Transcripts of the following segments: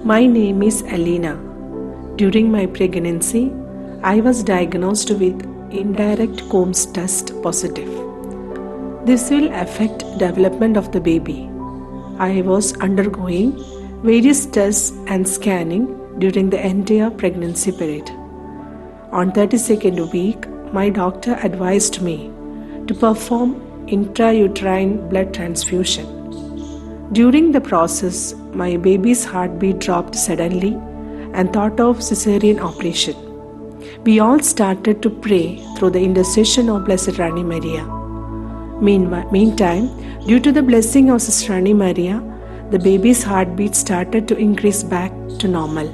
My name is Elena. During my pregnancy, I was diagnosed with indirect Coombs test positive. This will affect development of the baby. I was undergoing various tests and scanning during the entire pregnancy period. On 32nd week, my doctor advised me to perform intrauterine blood transfusion. During the process, my baby's heartbeat dropped suddenly and thought of cesarean operation. We all started to pray through the intercession of Blessed Rani Maria. Meantime, due to the blessing of Sister Rani Maria, the baby's heartbeat started to increase back to normal.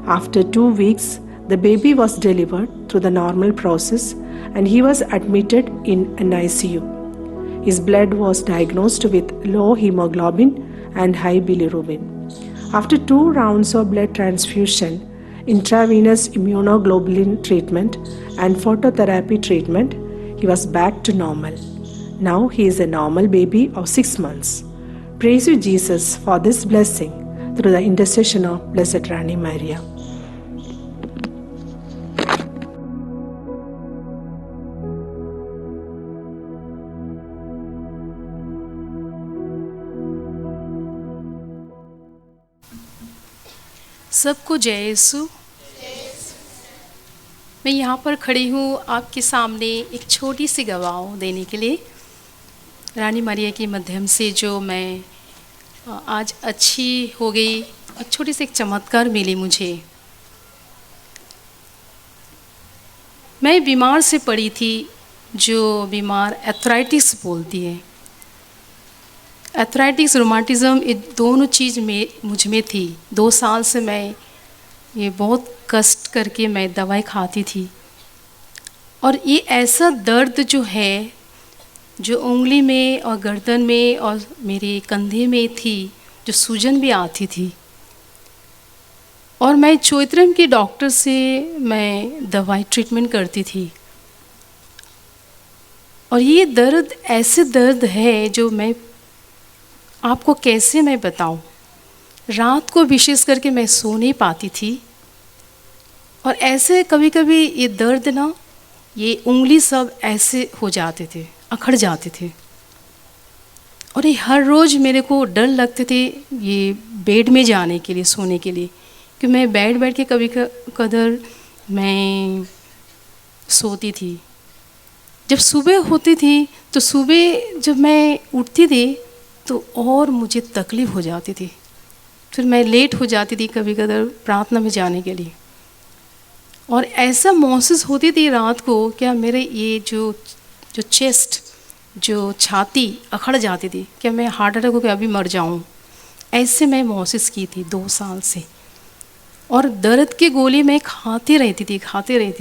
After 2 weeks, the baby was delivered through the normal process and he was admitted in an ICU. His blood was diagnosed with low hemoglobin and high bilirubin. After 2 rounds of blood transfusion, intravenous immunoglobulin treatment and phototherapy treatment, he was back to normal. Now he is a normal baby of 6 months. Praise you, Jesus, for this blessing through the intercession of Blessed Rani Maria. सबको जय यीशु। मैं यहाँ पर खड़ी हूँ आपके सामने एक छोटी सी गवाह देने के लिए, रानी मारिया के माध्यम से जो मैं आज अच्छी हो गई। एक छोटी सी एक चमत्कार मिली मुझे। मैं बीमार से पड़ी थी, जो बीमार एथराइटिस बोलती है। एथराइटिस रोमाटिज़म, ये दोनों चीज़ में मुझ में थी। 2 साल से मैं ये बहुत कष्ट करके मैं दवाई खाती थी, और ये ऐसा दर्द जो है, जो उंगली में और गर्दन में और मेरे कंधे में थी, जो सूजन भी आती थी। और मैं चोइत्रम के डॉक्टर से मैं दवाई ट्रीटमेंट करती थी। और ये दर्द ऐसे दर्द है जो मैं आपको कैसे मैं बताऊं। रात को विशेष करके मैं सो नहीं पाती थी, और ऐसे कभी कभी ये दर्द ना, ये उंगली सब ऐसे हो जाते थे, अखड़ जाते थे। और ये हर रोज़ मेरे को डर लगते थे ये बेड में जाने के लिए, सोने के लिए, कि मैं बैठ के कभी कदर मैं सोती थी। जब सुबह होती थी तो सुबह जब मैं उठती थी तो और मुझे तकलीफ़ हो जाती थी। फिर मैं लेट हो जाती थी कभी कदर प्रार्थना में जाने के लिए, और ऐसा महसूस होती थी रात को क्या मेरे ये जो चेस्ट, जो छाती अखड़ जाती थी, क्या मैं हार्ट अटैक होकर अभी मर जाऊं। ऐसे मैं महसूस की थी 2 साल से। और दर्द की गोली मैं खाती रहती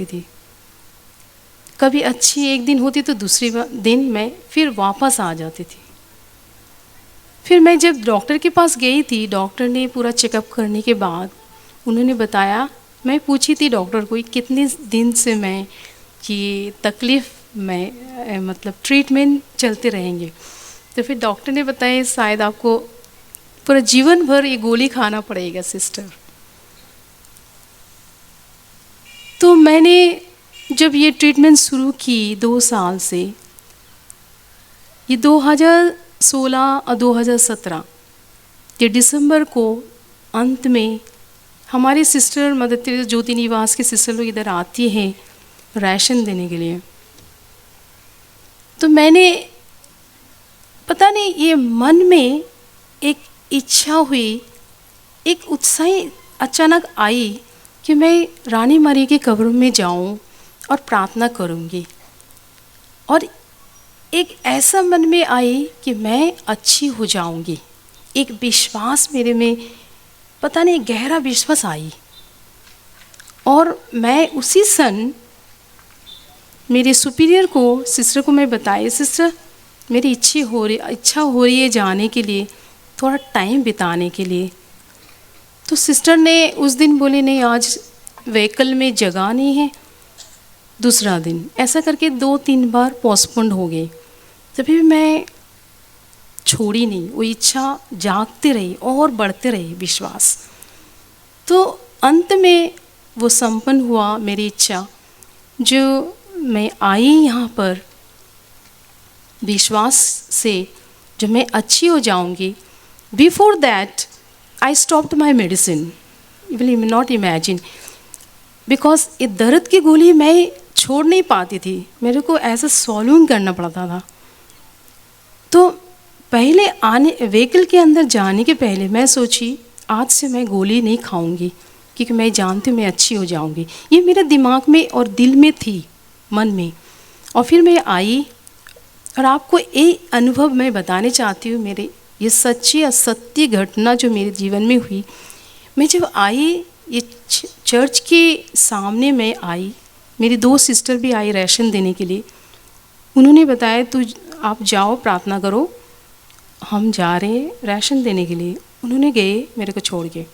थी। कभी अच्छी एक दिन होती तो दूसरी दिन मैं फिर वापस आ जाती थी। फिर मैं जब डॉक्टर के पास गई थी, डॉक्टर ने पूरा चेकअप करने के बाद उन्होंने बताया, मैं पूछी थी डॉक्टर को कितने दिन से मैं ये तकलीफ़ में मतलब ट्रीटमेंट चलते रहेंगे। तो फिर डॉक्टर ने बताया शायद आपको पूरा जीवन भर ये गोली खाना पड़ेगा सिस्टर। तो मैंने जब ये ट्रीटमेंट शुरू की 2 साल से, ये 2016 और 2017 के दिसंबर को अंत में हमारी सिस्टर मदर तेरेसा ज्योति निवास के सिस्टर लोग इधर आती हैं राशन देने के लिए। तो मैंने पता नहीं ये मन में एक इच्छा हुई, एक उत्साह अचानक आई कि मैं रानी मारिया के कब्र में जाऊं और प्रार्थना करूंगी। और एक ऐसा मन में आई कि मैं अच्छी हो जाऊंगी। एक विश्वास मेरे में पता नहीं गहरा विश्वास आई। और मैं उसी सन मेरे सुपीरियर को, सिस्टर को मैं बताया, सिस्टर मेरी इच्छा हो रही है जाने के लिए, थोड़ा टाइम बिताने के लिए। तो सिस्टर ने उस दिन बोली नहीं, आज व्हीकल में जगह नहीं है, दूसरा दिन। ऐसा करके 2-3 बार पोस्टपोन्ड हो गए। तभी मैं छोड़ी नहीं, वो इच्छा जागते रही और बढ़ते रही विश्वास। तो अंत में वो संपन्न हुआ मेरी इच्छा, जो मैं आई यहाँ पर विश्वास से, जो मैं अच्छी हो जाऊँगी। Before that I stopped my medicine, you will not imagine, because ये दर्द की गोली मैं छोड़ नहीं पाती थी, मेरे को ऐसा सॉल्विंग करना पड़ता था। तो पहले आने व्हीकल के अंदर जाने के पहले मैं सोची आज से मैं गोली नहीं खाऊंगी, क्योंकि मैं जानती हूँ मैं अच्छी हो जाऊंगी। ये मेरे दिमाग में और दिल में थी, मन में। और फिर मैं आई और आपको ये अनुभव मैं बताने चाहती हूँ, मेरे ये सच्ची असत्य घटना जो मेरे जीवन में हुई। मैं जब आई ये चर्च के सामने मैं आई, मेरी 2 सिस्टर भी आई राशन देने के लिए। उन्होंने बताया तू आप जाओ प्रार्थना करो, हम जा रहे हैं राशन देने के लिए। उन्होंने गए मेरे को छोड़ के।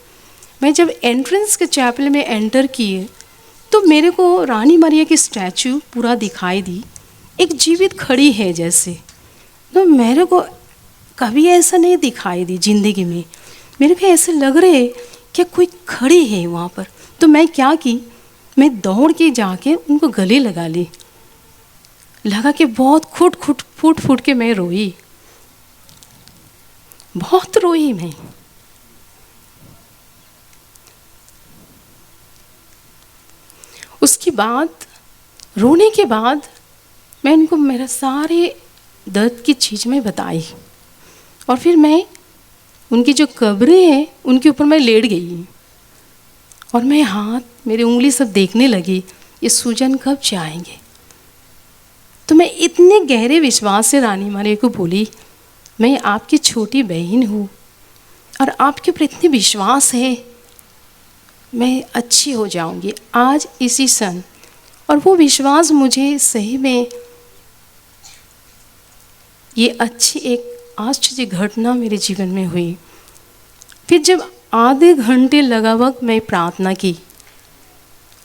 मैं जब एंट्रेंस के चैपल में एंटर किए तो मेरे को रानी मरिया की स्टैचू पूरा दिखाई दी, एक जीवित खड़ी है जैसे। तो मेरे को कभी ऐसा नहीं दिखाई दी ज़िंदगी में। मेरे को ऐसे लग रहे कि कोई खड़ी है वहाँ पर। तो मैं क्या की, मैं दौड़ के जाके उनको गले लगा ली, लगा के बहुत फूट के मैं रोई, बहुत रोई मैं। उसके बाद रोने के बाद मैं इनको मेरा सारे दर्द की चीज़ में बताई, और फिर मैं उनकी जो कब्रें हैं उनके ऊपर मैं लेट गई, और मैं हाथ मेरी उंगली सब देखने लगी ये सूजन कब जाएंगे। तो मैं इतने गहरे विश्वास से रानी मारिया को बोली, मैं आपकी छोटी बहन हूँ और आपके ऊपर इतने विश्वास है, मैं अच्छी हो जाऊंगी आज इसी क्षण। और वो विश्वास मुझे सही में ये अच्छी एक आश्चर्य घटना मेरे जीवन में हुई। फिर जब आधे घंटे लगातार मैं प्रार्थना की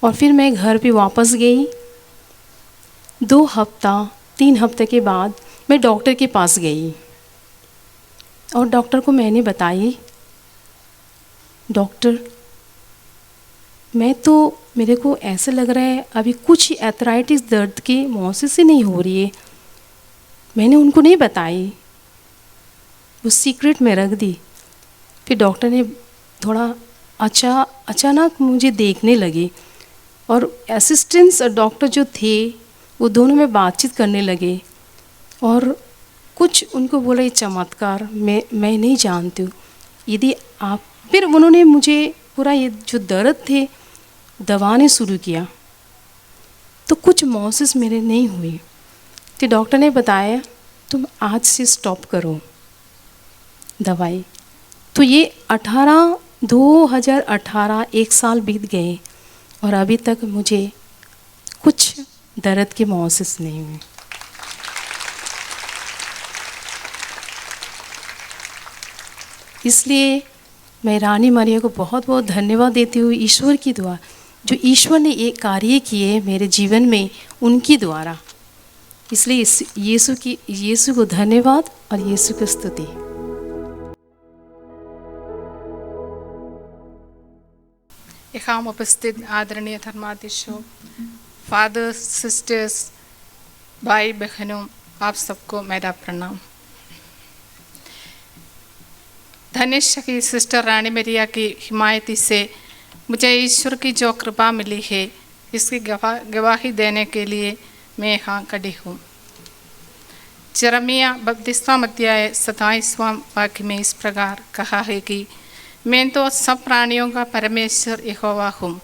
और फिर मैं घर पे वापस गई, 3 हफ्ते के बाद मैं डॉक्टर के पास गई और डॉक्टर को मैंने बताई, डॉक्टर मेरे को ऐसा लग रहा है अभी कुछ एथराइटिस दर्द की मौसी से नहीं हो रही है। मैंने उनको नहीं बताई, वो सीक्रेट में रख दी। फिर डॉक्टर ने थोड़ा अचानक मुझे देखने लगे और असिस्टेंट्स और डॉक्टर जो थे वो दोनों में बातचीत करने लगे और कुछ उनको बोला ये चमत्कार मैं नहीं जानती हूँ, यदि आप। फिर उन्होंने मुझे पूरा ये जो दर्द थे दवाने शुरू किया, तो कुछ मौसिस मेरे नहीं हुई। तो डॉक्टर ने बताया तुम आज से स्टॉप करो दवाई। तो ये 2018 1 साल बीत गए और अभी तक मुझे कुछ दर्द के मौसिस नहीं हुए। इसलिए मैं रानी मारिया को बहुत बहुत धन्यवाद देती हूँ, ईश्वर की दुआ, जो ईश्वर ने ये कार्य किए मेरे जीवन में उनकी द्वारा। इसलिए यीशु को धन्यवाद और यीशु को स्तुति। यहाँ उपस्थित आदरणीय धर्माधीशों, फादर्स, सिस्टर्स, भाई बहनों, आप सबको मेरा प्रणाम। धन्य की सिस्टर रानी मरिया की हिमायती से मुझे ईश्वर की जो कृपा मिली है, इसकी गवाही देने के लिए मैं यहाँ खड़ी हूँ। यिर्मयाह 32वां अध्याय 27वां वाक्य में इस प्रकार कहा है कि मैं तो सब प्राणियों का परमेश्वर यहोवा हूँ,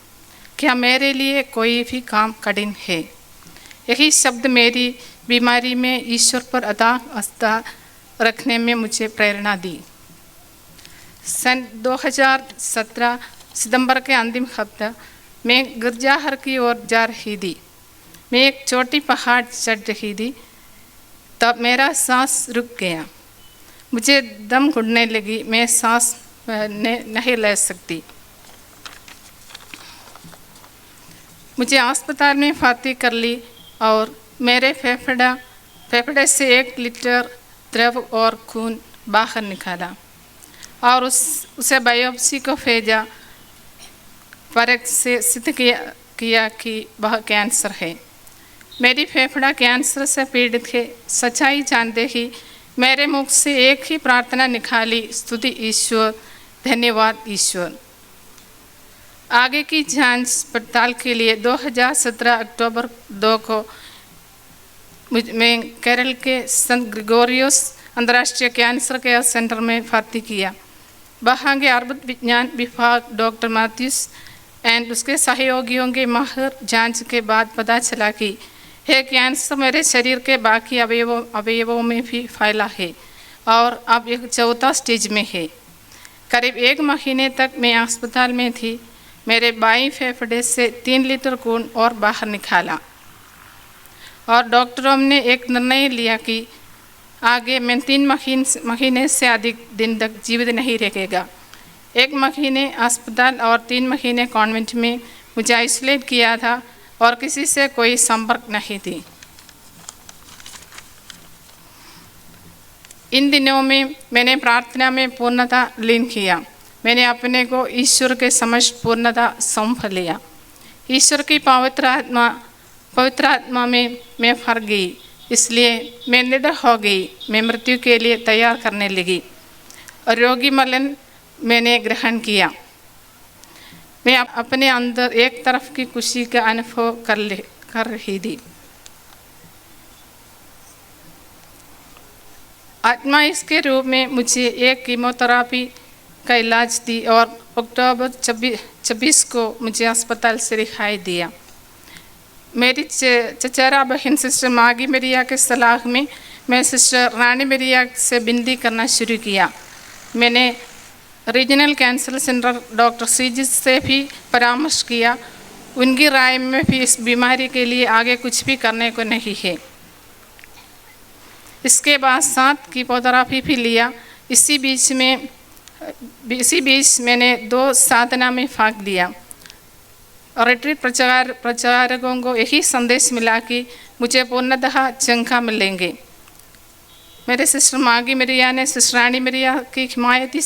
क्या मेरे लिए कोई भी काम कठिन है। यही शब्द मेरी बीमारी में ईश्वर पर अथाह आस्था रखने में मुझे प्रेरणा दी। सन 2017 सितंबर के अंतिम हफ्ते मैं गिरजाघर की ओर जा रही थी। मैं एक छोटी पहाड़ चढ़ रही थी, तब मेरा सांस रुक गया। मुझे दम घुटने लगी, मैं सांस नहीं ले सकती। मुझे अस्पताल में भर्ती कर ली और मेरे फेफड़े से 1 लीटर द्रव और खून बाहर निकाला और उसे बायोप्सी को भेजा। परख से सिद्ध किया कि वह कैंसर है। मेरी फेफड़ा कैंसर से पीड़ित है। सच्चाई जानते ही मेरे मुख से एक ही प्रार्थना निकाली, स्तुति ईश्वर, धन्यवाद ईश्वर। आगे की जांच पड़ताल के लिए 2017 अक्टूबर 2 को मैं केरल के संत ग्रिगोरियोस अंतर्राष्ट्रीय कैंसर केयर सेंटर में भर्ती किया। वहाँ के अर्बुद विज्ञान विभाग डॉक्टर मैथ्यूस एंड उसके सहयोगियों के माहिर जांच के बाद पता चला कि यह कैंसर मेरे शरीर के बाकी अवयवों में भी फैला है और अब एक चौथा स्टेज में है। करीब 1 महीने तक मैं अस्पताल में थी। मेरे बाईं फेफड़े से 3 लीटर खून और बाहर निकाला और डॉक्टरों ने एक निर्णय लिया कि आगे मैं 3 महीने से अधिक दिन तक जीवित नहीं रहेगा। 1 महीने अस्पताल और 3 महीने कॉन्वेंट में मुझे आइसोलेट किया था और किसी से कोई संपर्क नहीं थी। इन दिनों में मैंने प्रार्थना में पूर्णता लीन किया। मैंने अपने को ईश्वर के समक्ष पूर्णता सौंप लिया। ईश्वर की पवित्र आत्मा में मैं भर गई, इसलिए मैं निडर हो गई। मैं मृत्यु के लिए तैयार करने लगी और रोगी मलन मैंने ग्रहण किया। मैं अपने अंदर एक तरफ की खुशी का अनुभव कर रही थी। आत्मा इसके रूप में मुझे एक कीमोथेरेपी का इलाज दी और अक्टूबर 26 को मुझे अस्पताल से रिहाई दिया। मेरी चचेरा बहन सिस्टर मागी मरिया के सलाह में मैं सिस्टर रानी मरिया से विनती करना शुरू किया। मैंने regional cancer centre doctor ceases से भी परामर्श किया। उनकी राय में भी इस बीमारी के लिए आगे कुछ भी करने को नहीं है। इसके बाद 7 कीमोथेरेपी भी लिया। इसी बीच मैंने 2 साधना में भाग लिया और रिट्रीट प्रचारकों को यही संदेश मिला कि मुझे पूर्णतः चंगा मिलेंगे। मेरे सिस्टर मागी मरिया ने सिस्टर रानी मरिया की हिमायती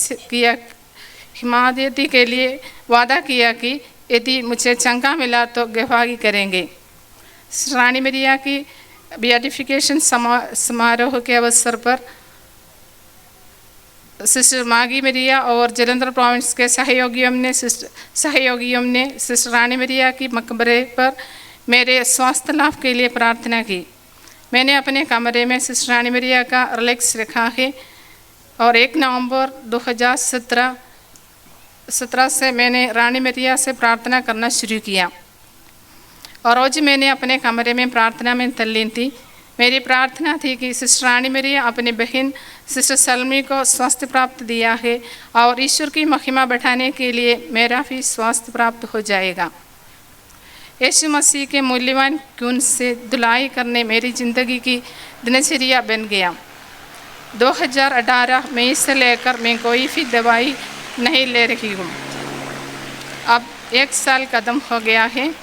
के लिए वादा किया कि यदि मुझे चंगा मिला तो गवाही करेंगे। सिस्टर रानी मरिया की बेटिफिकेशन समारोह के अवसर पर सिस्टर मागी मरिया और जलंधर प्रोविंस के सहयोगियों ने सिस्टर रानी मरिया की मकबरे पर मेरे स्वास्थ्य लाभ के लिए प्रार्थना की। मैंने अपने कमरे में सिस्टर रानी मरिया का रिलेक्स रखा है और 1 नवंबर 2017 से मैंने रानी मरिया से प्रार्थना करना शुरू किया और रोज मैंने अपने कमरे में प्रार्थना में तल्लीन थी। मेरी प्रार्थना थी कि सिस्टर रानी मरिया अपनी बहन सिस्टर सलमी को स्वास्थ्य प्राप्त दिया है और ईश्वर की महिमा बढ़ाने के लिए मेरा भी स्वास्थ्य प्राप्त हो जाएगा। यीशु मसीह के मूल्यवान खून से धुलाई करने मेरी ज़िंदगी की दिनचर्या बन गया। 2018 मई से लेकर मैं कोई भी दवाई नहीं ले रही हूँ। अब 1 साल कदम हो गया है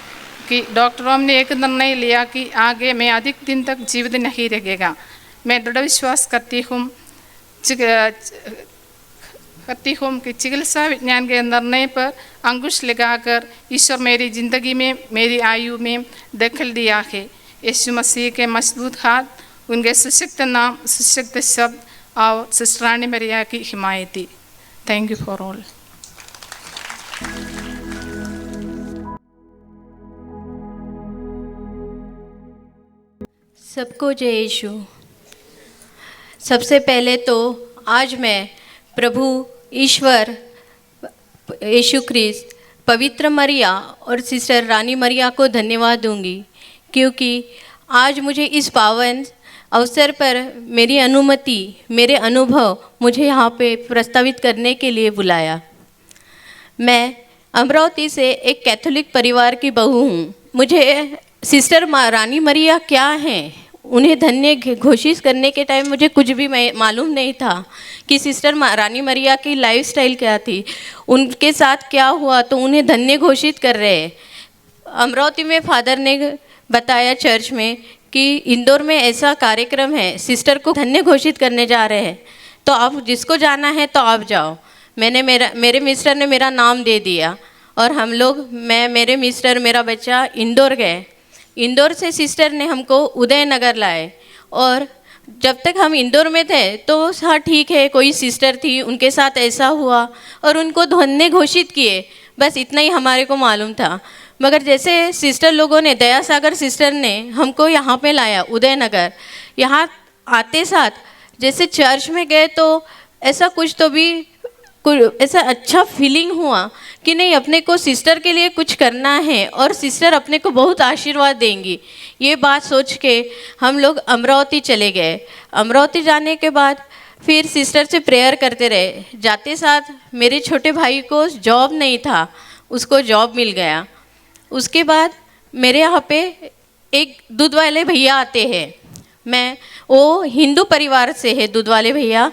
कि डॉक्टरों ने एक निर्णय लिया कि आगे मैं अधिक दिन तक जीवित नहीं रहेगा। मैं दृढ़ विश्वास करती हूँ कि चिकित्सा विज्ञान के निर्णय पर अंकुश लगाकर ईश्वर मेरी ज़िंदगी में मेरी आयु में दखल दिया है। यीशु मसीह के मजबूत हाथ, उनके सशक्त नाम, सशक्त शब्द और सिस्टर रानी मरिया की हिमायती। Thank you for all. सबको जय यीशु। सबसे पहले तो आज मैं प्रभु ईश्वर यीशु ख्रिस्त, पवित्र मरिया और सिस्टर रानी मरिया को धन्यवाद दूंगी, क्योंकि आज मुझे इस पावन अवसर पर मेरी अनुमति, मेरे अनुभव मुझे यहाँ पे प्रस्तावित करने के लिए बुलाया। मैं अमरावती से एक कैथोलिक परिवार की बहू हूँ। मुझे सिस्टर रानी मरिया क्या हैं, उन्हें धन्य घोषित करने के टाइम मुझे कुछ भी मालूम नहीं था कि सिस्टर रानी मरिया की लाइफस्टाइल क्या थी, उनके साथ क्या हुआ तो उन्हें धन्य घोषित कर रहे हैं। अमरावती में फादर ने बताया चर्च में कि इंदौर में ऐसा कार्यक्रम है, सिस्टर को धन्य घोषित करने जा रहे हैं, तो आप जिसको जाना है तो आप जाओ। मेरे मिस्टर ने मेरा नाम दे दिया और हम लोग, मैं, मेरे मिस्टर, मेरा बच्चा इंदौर गए। इंदौर से सिस्टर ने हमको उदयनगर लाए, और जब तक हम इंदौर में थे तो हाँ ठीक है, कोई सिस्टर थी, उनके साथ ऐसा हुआ और उनको धन्य घोषित किए, बस इतना ही हमारे को मालूम था। मगर जैसे सिस्टर लोगों ने, दया सागर सिस्टर ने हमको यहाँ पे लाया उदयनगर, यहाँ आते साथ जैसे चर्च में गए तो ऐसा कुछ तो भी ऐसा अच्छा फीलिंग हुआ कि नहीं, अपने को सिस्टर के लिए कुछ करना है और सिस्टर अपने को बहुत आशीर्वाद देंगी। ये बात सोच के हम लोग अमरावती चले गए। अमरावती जाने के बाद फिर सिस्टर से प्रेयर करते रहे। जाते साथ मेरे छोटे भाई को जॉब नहीं था, उसको जॉब मिल गया। उसके बाद मेरे यहाँ पे एक दूध वाले भैया आते हैं, वो हिंदू परिवार से है दूध वाले भैया।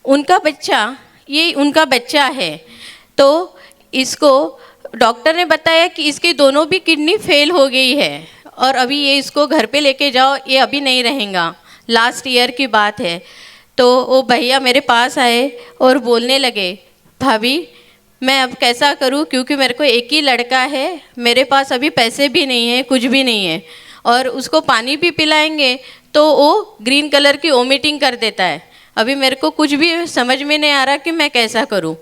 उनका बच्चा, ये उनका बच्चा है, तो इसको डॉक्टर ने बताया कि इसकी दोनों भी किडनी फेल हो गई है और अभी ये इसको घर पे लेके जाओ, ये अभी नहीं रहेगा, लास्ट ईयर की बात है। तो वो भैया मेरे पास आए और बोलने लगे, भाभी मैं अब कैसा करूं, क्योंकि मेरे को एक ही लड़का है, मेरे पास अभी पैसे भी नहीं है, कुछ भी नहीं है, और उसको पानी भी पिलाएंगे तो वो ग्रीन कलर की वोमिटिंग कर देता है। अभी मेरे को कुछ भी समझ में नहीं आ रहा कि मैं कैसा करूं।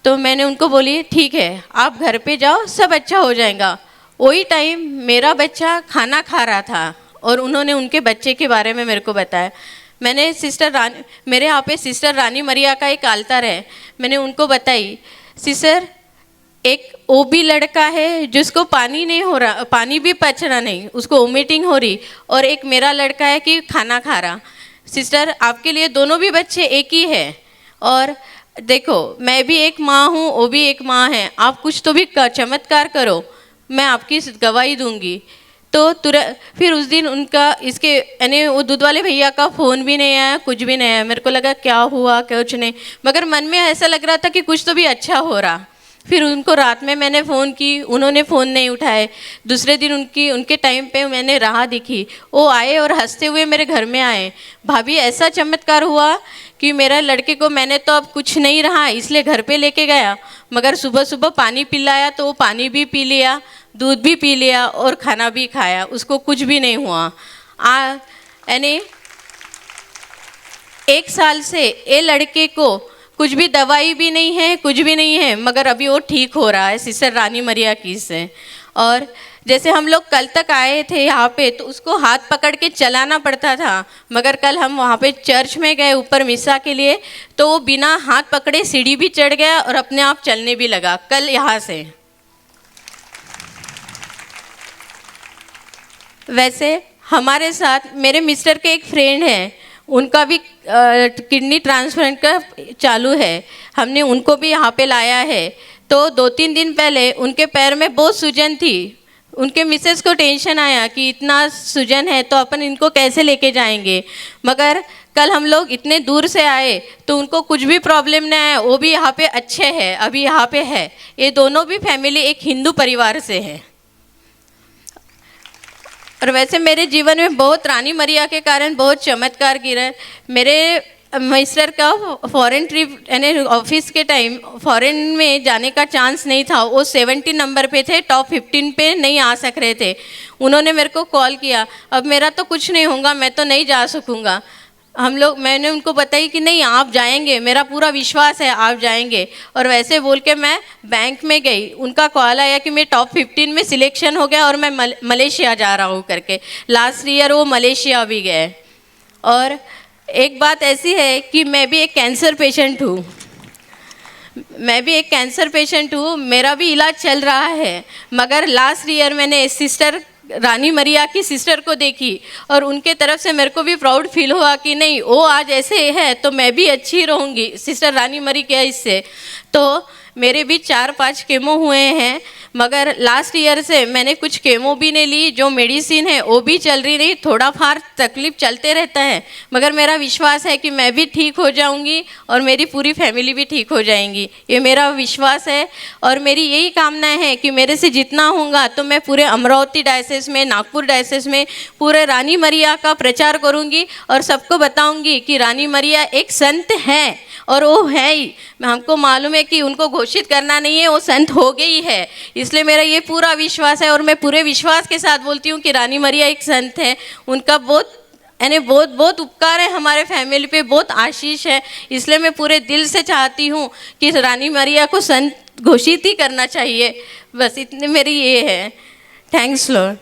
तो मैंने उनको बोली ठीक है, आप घर पे जाओ, सब अच्छा हो जाएगा। वही टाइम मेरा बच्चा खाना खा रहा था और उन्होंने उनके बच्चे के बारे में मेरे को बताया। मैंने मेरे यहाँ पे सिस्टर रानी मरिया का एक आल्तर है, मैंने उनको बताई, सिस्टर एक वो भी लड़का है जिसको पानी नहीं हो रहा, पानी भी पचना नहीं, उसको वोमिटिंग हो रही, और एक मेरा लड़का है कि खाना खा रहा। सिस्टर आपके लिए दोनों भी बच्चे एक ही है, और देखो मैं भी एक माँ हूँ, वो भी एक माँ है, आप कुछ तो भी चमत्कार करो, मैं आपकी गवाही दूंगी। तो तुरंत फिर उस दिन उनका, इसके यानी वो दूध वाले भैया का फ़ोन भी नहीं आया, कुछ भी नहीं आया। मेरे को लगा क्या हुआ, कुछ नहीं, मगर मन में ऐसा लग रहा था कि कुछ तो भी अच्छा हो रहा। फिर उनको रात में मैंने फ़ोन की, उन्होंने फ़ोन नहीं उठाए। दूसरे दिन उनके टाइम पे मैंने राह दिखी, वो आए और हंसते हुए मेरे घर में आए, भाभी ऐसा चमत्कार हुआ कि मेरा लड़के को, मैंने तो अब कुछ नहीं रहा इसलिए घर पे लेके गया, मगर सुबह सुबह पानी पिलाया तो वो पानी भी पी लिया, दूध भी पी लिया और खाना भी खाया, उसको कुछ भी नहीं हुआ। यानी 1 साल से ये लड़के को कुछ भी दवाई भी नहीं है, कुछ भी नहीं है, मगर अभी वो ठीक हो रहा है सिस्टर रानी मरिया की से। और जैसे हम लोग कल तक आए थे यहाँ पे तो उसको हाथ पकड़ के चलाना पड़ता था, मगर कल हम वहाँ पे चर्च में गए ऊपर मिसा के लिए, तो वो बिना हाथ पकड़े सीढ़ी भी चढ़ गया और अपने आप चलने भी लगा कल यहाँ से। वैसे हमारे साथ मेरे मिस्टर के एक फ्रेंड हैं, उनका भी किडनी ट्रांसप्लांट का चालू है, हमने उनको भी यहाँ पे लाया है। तो 2-3 दिन पहले उनके पैर में बहुत सूजन थी, उनके मिसेस को टेंशन आया कि इतना सूजन है तो अपन इनको कैसे लेके जाएंगे, मगर कल हम लोग इतने दूर से आए तो उनको कुछ भी प्रॉब्लम नहीं आया, वो भी यहाँ पे अच्छे हैं, अभी यहाँ पे है। ये दोनों भी फैमिली एक हिंदू परिवार से है। और वैसे मेरे जीवन में बहुत रानी मरिया के कारण बहुत चमत्कार गिरा। मेरे मिस्टर का फॉरेन ट्रिप, यानी ऑफिस के टाइम फॉरेन में जाने का चांस नहीं था, वो 70 नंबर पे थे, टॉप 15 पे नहीं आ सक रहे थे। उन्होंने मेरे को कॉल किया, अब मेरा तो कुछ नहीं होगा, मैं तो नहीं जा सकूँगा। मैंने उनको बताई कि नहीं आप जाएंगे, मेरा पूरा विश्वास है आप जाएंगे। और वैसे बोल के मैं बैंक में गई, उनका कॉल आया कि मैं टॉप 15 में सिलेक्शन हो गया और मैं मलेशिया जा रहा हूँ करके। लास्ट ईयर वो मलेशिया भी गए। और एक बात ऐसी है कि मैं भी एक कैंसर पेशेंट हूँ, मेरा भी इलाज चल रहा है, मगर लास्ट ईयर मैंने सिस्टर रानी मरिया की सिस्टर को देखी और उनके तरफ से मेरे को भी प्राउड फील हुआ कि नहीं वो आज ऐसे है तो मैं भी अच्छी रहूँगी सिस्टर रानी मरी के इससे। तो मेरे भी 4-5 केमो हुए हैं, मगर लास्ट ईयर से मैंने कुछ केमो भी नहीं ली, जो मेडिसिन है वो भी चल रही नहीं, थोड़ा फार तकलीफ चलते रहता है, मगर मेरा विश्वास है कि मैं भी ठीक हो जाऊंगी और मेरी पूरी फैमिली भी ठीक हो जाएंगी, ये मेरा विश्वास है। और मेरी यही कामना है कि मेरे से जितना होगा तो मैं पूरे अमरावती डायसेस में, नागपुर डायसेस में पूरे रानी मरिया का प्रचार करूँगी और सबको बताऊँगी कि रानी मरिया एक संत है और वो है ही, हमको मालूम है कि उनको घोषित करना नहीं है, वो संत हो गई है। इसलिए मेरा ये पूरा विश्वास है और मैं पूरे विश्वास के साथ बोलती हूँ कि रानी मरिया एक संत है। उनका बहुत बहुत उपकार है हमारे फैमिली पे, बहुत आशीष है। इसलिए मैं पूरे दिल से चाहती हूँ कि रानी मरिया को संत घोषित ही करना चाहिए। बस इतने मेरी ये है। Thanks Lord.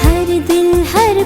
हर दिल हर